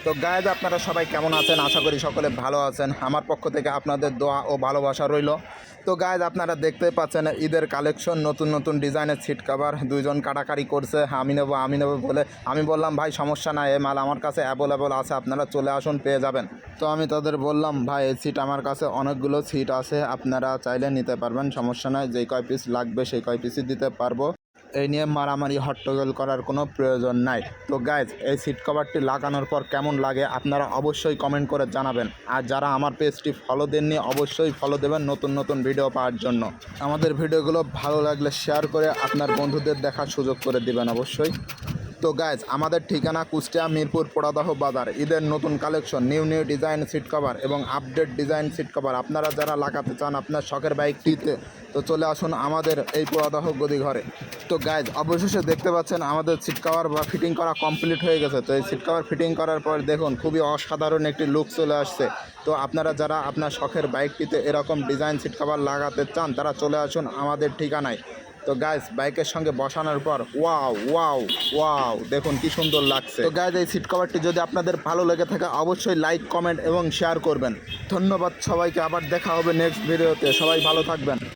তো গাইজ আপনারা সবাই কেমন আছেন? আশা করি সকলে ভালো আছেন। আমার পক্ষ থেকে আপনাদের দোয়া ও ভালোবাসা রইল। তো গাইজ আপনারা দেখতে পাচ্ছেন ঈদের কালেকশন, নতুন নতুন ডিজাইনের সিট কভার দুইজন কাটাকারি করছে, আমি নেবো বলে। আমি বললাম ভাই সমস্যা নাই, এই মাল আমার কাছে অ্যাভেলেবল আছে, আপনারা চলে আসুন, পেয়ে যাবেন। তো আমি তাদের বললাম ভাই এই সিট আমার কাছে অনেকগুলো সিট আছে, আপনারা চাইলে নিতে পারবেন, সমস্যা নাই, যেই কয় পিস লাগবে সেই কয় পিসই দিতে পারবো। এই নিয়ে মারামারি হট্টগোল করার কোনো প্রয়োজন নাই। তো গাইজ এই সিট কভারটি লাগানোর পর কেমন লাগে আপনারা অবশ্যই কমেন্ট করে জানাবেন। আর যারা আমার পেজটি ফলো দেননি অবশ্যই ফলো দেবেন নতুন নতুন ভিডিও পাওয়ার জন্য। আমাদের ভিডিওগুলো ভালো লাগলে শেয়ার করে আপনার বন্ধুদের দেখার সুযোগ করে দিবেন অবশ্যই। তো গাইজ আমাদের ঠিকানা কুষ্টিয়া মিরপুর পোড়াদহ বাজার। ঈদের নতুন collection, new design seat cover এবং আপডেট ডিজাইন সিট কভার আপনারা যারা লাগাতে চান আপনার শখের বাইকটিতে, তো চলে আসুন আমাদের এই পোড়াদহ গদি ঘরে। তো গাইজ অবশেষে দেখতে পাচ্ছেন আমাদের সিট কভার বা ফিটিং করা কমপ্লিট হয়ে গেছে। তো এই সিট কভার ফিটিং করার পর দেখুন খুবই অসাধারণ একটি লুক চলে আসছে। তো আপনারা যারা আপনার শখের বাইকটিতে এরকম ডিজাইন সিট কভার লাগাতে চান তারা চলে আসুন আমাদের ঠিকানায়। তো গাইজ বাইকের সঙ্গে বসানোর পর ওয়াও ওয়াও ওয়াও দেখুন কি সুন্দর লাগছে। তো গাইজ এই সিট কভারটি যদি আপনাদের ভালো লেগে থাকে অবশ্যই লাইক, কমেন্ট এবং শেয়ার করবেন। ধন্যবাদ সবাইকে, আবার দেখা হবে নেক্সট ভিডিওতে, সবাই ভালো থাকবেন।